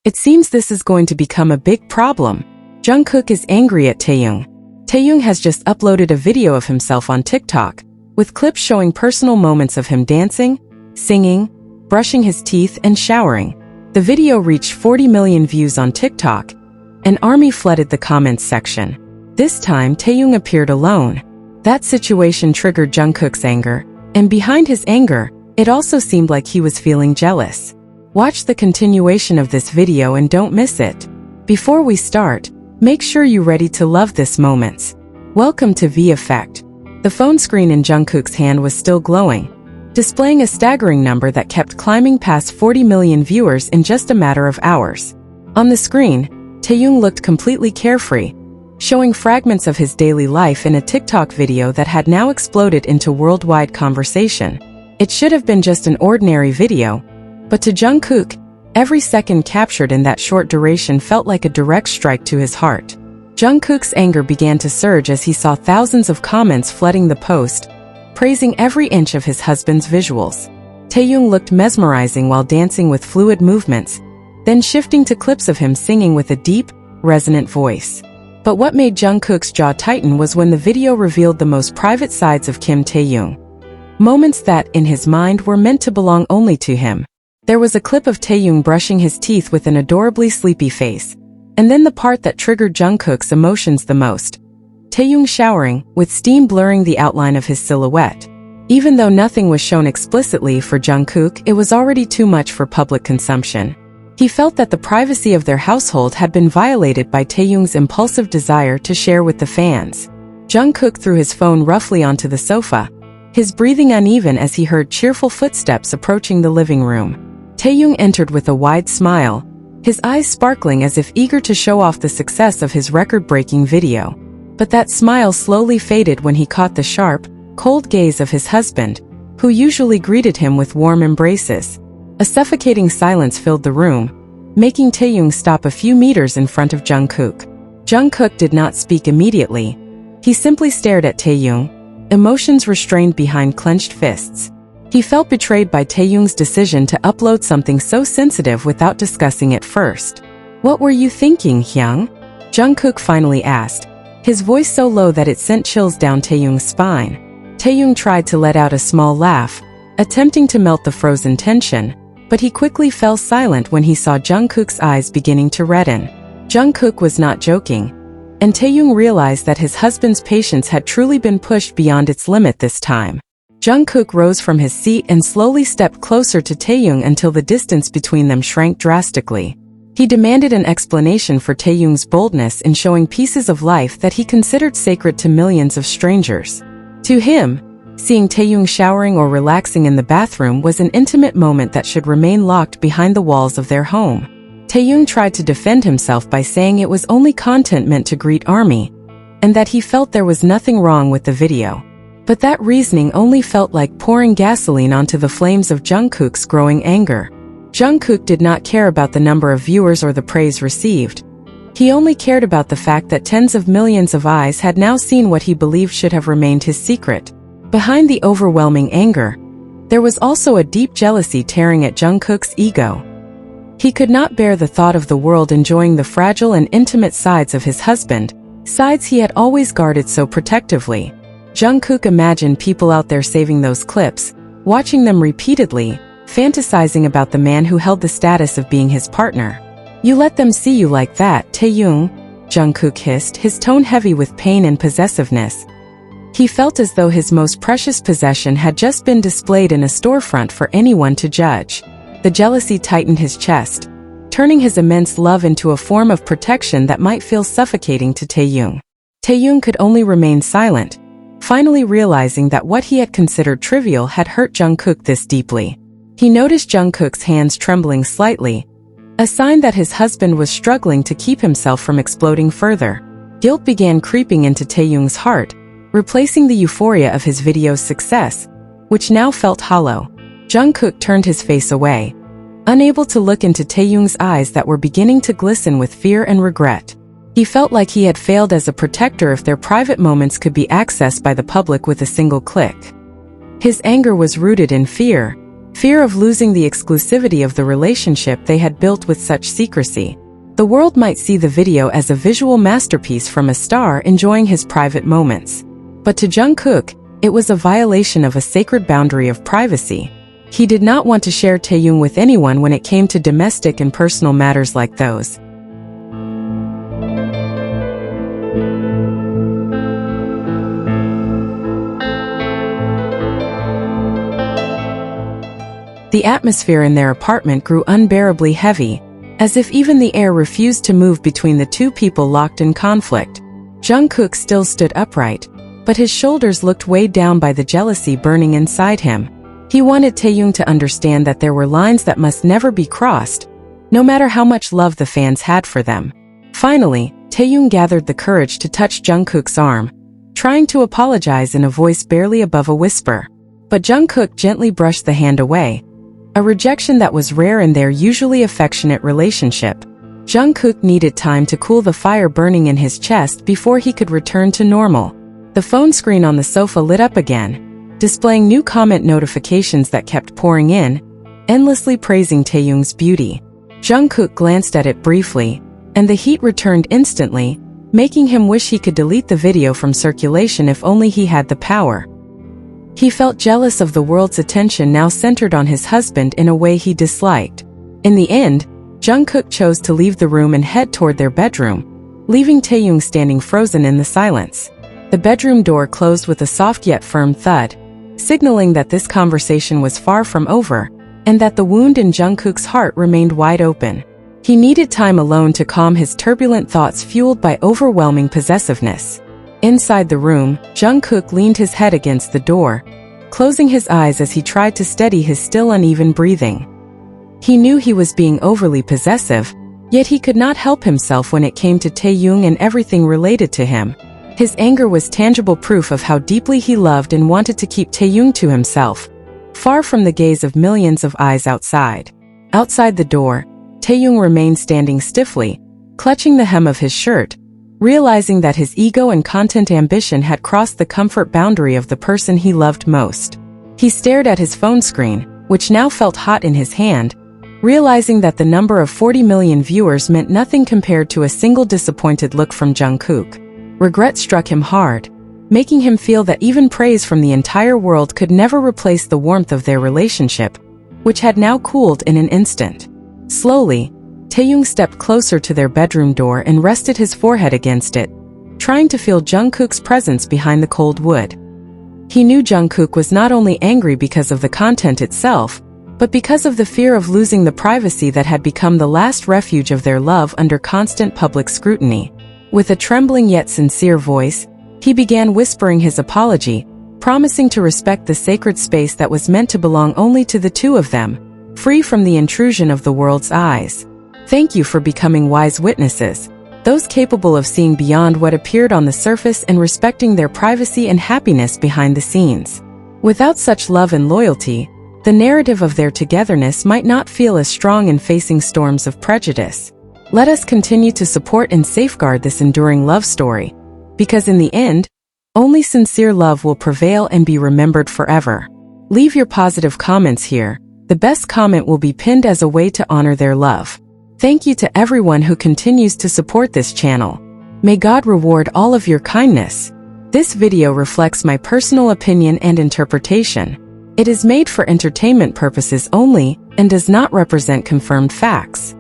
It seems this is going to become a big problem. Jungkook is angry at Taehyung. Taehyung has just uploaded a video of himself on TikTok, with clips showing personal moments of him dancing, singing, brushing his teeth, and showering. The video reached 40 million views on TikTok. An army flooded the comments section. This time, Taehyung appeared alone. That situation triggered Jungkook's anger, and behind his anger, it also seemed like he was feeling jealous. Watch the continuation of this video and don't miss it. Before we start, make sure you're ready to love this moments. Welcome to V Effect. The phone screen in Jungkook's hand was still glowing, displaying a staggering number that kept climbing past 40 million viewers in just a matter of hours. On the screen, Taehyung looked completely carefree, showing fragments of his daily life in a TikTok video that had now exploded into worldwide conversation. It should have been just an ordinary video, but to Jungkook, every second captured in that short duration felt like a direct strike to his heart. Jungkook's anger began to surge as he saw thousands of comments flooding the post, praising every inch of his husband's visuals. Taehyung looked mesmerizing while dancing with fluid movements, then shifting to clips of him singing with a deep, resonant voice. But what made Jungkook's jaw tighten was when the video revealed the most private sides of Kim Taehyung. Moments that, in his mind, were meant to belong only to him. There was a clip of Taehyung brushing his teeth with an adorably sleepy face. And then the part that triggered Jungkook's emotions the most. Taehyung showering, with steam blurring the outline of his silhouette. Even though nothing was shown explicitly for Jungkook, it was already too much for public consumption. He felt that the privacy of their household had been violated by Taehyung's impulsive desire to share with the fans. Jungkook threw his phone roughly onto the sofa, his breathing uneven as he heard cheerful footsteps approaching the living room. Taehyung entered with a wide smile, his eyes sparkling as if eager to show off the success of his record-breaking video. But that smile slowly faded when he caught the sharp, cold gaze of his husband, who usually greeted him with warm embraces. A suffocating silence filled the room, making Taehyung stop a few meters in front of Jungkook. Jungkook did not speak immediately. He simply stared at Taehyung, emotions restrained behind clenched fists. He felt betrayed by Taehyung's decision to upload something so sensitive without discussing it first. "What were you thinking, Hyung?" Jungkook finally asked, his voice so low that it sent chills down Taehyung's spine. Taehyung tried to let out a small laugh, attempting to melt the frozen tension, but he quickly fell silent when he saw Jungkook's eyes beginning to redden. Jungkook was not joking, and Taehyung realized that his husband's patience had truly been pushed beyond its limit this time. Jungkook rose from his seat and slowly stepped closer to Taehyung until the distance between them shrank drastically. He demanded an explanation for Taehyung's boldness in showing pieces of life that he considered sacred to millions of strangers. To him, seeing Taehyung showering or relaxing in the bathroom was an intimate moment that should remain locked behind the walls of their home. Taehyung tried to defend himself by saying it was only content meant to greet ARMY, and that he felt there was nothing wrong with the video. But that reasoning only felt like pouring gasoline onto the flames of Jungkook's growing anger. Jungkook did not care about the number of viewers or the praise received. He only cared about the fact that tens of millions of eyes had now seen what he believed should have remained his secret. Behind the overwhelming anger, there was also a deep jealousy tearing at Jungkook's ego. He could not bear the thought of the world enjoying the fragile and intimate sides of his husband, sides he had always guarded so protectively. Jungkook imagined people out there saving those clips, watching them repeatedly, fantasizing about the man who held the status of being his partner. "You let them see you like that, Taehyung," Jungkook hissed, his tone heavy with pain and possessiveness. He felt as though his most precious possession had just been displayed in a storefront for anyone to judge. The jealousy tightened his chest, turning his immense love into a form of protection that might feel suffocating to Taehyung. Taehyung could only remain silent, finally realizing that what he had considered trivial had hurt Jungkook this deeply. He noticed Jungkook's hands trembling slightly, a sign that his husband was struggling to keep himself from exploding further. Guilt began creeping into Taehyung's heart, replacing the euphoria of his video's success, which now felt hollow. Jungkook turned his face away, unable to look into Taehyung's eyes that were beginning to glisten with fear and regret. He felt like he had failed as a protector if their private moments could be accessed by the public with a single click. His anger was rooted in fear, Fear of losing the exclusivity of the relationship they had built with such secrecy. The world might see the video as a visual masterpiece from a star enjoying his private moments. But to Jungkook, it was a violation of a sacred boundary of privacy. He did not want to share Taehyung with anyone when it came to domestic and personal matters like those. The atmosphere in their apartment grew unbearably heavy, as if even the air refused to move between the two people locked in conflict. Jungkook still stood upright, but his shoulders looked weighed down by the jealousy burning inside him. He wanted Taehyung to understand that there were lines that must never be crossed, no matter how much love the fans had for them. Finally, Taehyung gathered the courage to touch Jungkook's arm, trying to apologize in a voice barely above a whisper. But Jungkook gently brushed the hand away, a rejection that was rare in their usually affectionate relationship. Jungkook needed time to cool the fire burning in his chest before he could return to normal. The phone screen on the sofa lit up again, displaying new comment notifications that kept pouring in, endlessly praising Taehyung's beauty. Jungkook glanced at it briefly, and the heat returned instantly, making him wish he could delete the video from circulation if only he had the power. He felt jealous of the world's attention now centered on his husband in a way he disliked. In the end, Jungkook chose to leave the room and head toward their bedroom, leaving Taehyung standing frozen in the silence. The bedroom door closed with a soft yet firm thud, signaling that this conversation was far from over, and that the wound in Jungkook's heart remained wide open. He needed time alone to calm his turbulent thoughts fueled by overwhelming possessiveness. Inside the room, Jungkook leaned his head against the door, closing his eyes as he tried to steady his still uneven breathing. He knew he was being overly possessive, yet he could not help himself when it came to Taehyung and everything related to him. His anger was tangible proof of how deeply he loved and wanted to keep Taehyung to himself, far from the gaze of millions of eyes outside. Outside the door, Taehyung remained standing stiffly, clutching the hem of his shirt, realizing that his ego and content ambition had crossed the comfort boundary of the person he loved most. He stared at his phone screen, which now felt hot in his hand, realizing that the number of 40 million viewers meant nothing compared to a single disappointed look from Jungkook. Regret struck him hard, making him feel that even praise from the entire world could never replace the warmth of their relationship, which had now cooled in an instant. Slowly, Taehyung stepped closer to their bedroom door and rested his forehead against it, trying to feel Jungkook's presence behind the cold wood. He knew Jungkook was not only angry because of the content itself, but because of the fear of losing the privacy that had become the last refuge of their love under constant public scrutiny. With a trembling yet sincere voice, he began whispering his apology, promising to respect the sacred space that was meant to belong only to the two of them, free from the intrusion of the world's eyes. Thank you for becoming wise witnesses, those capable of seeing beyond what appeared on the surface and respecting their privacy and happiness behind the scenes. Without such love and loyalty, the narrative of their togetherness might not feel as strong in facing storms of prejudice. Let us continue to support and safeguard this enduring love story, because in the end, only sincere love will prevail and be remembered forever. Leave your positive comments here. The best comment will be pinned as a way to honor their love. Thank you to everyone who continues to support this channel. May God reward all of your kindness. This video reflects my personal opinion and interpretation. It is made for entertainment purposes only and does not represent confirmed facts.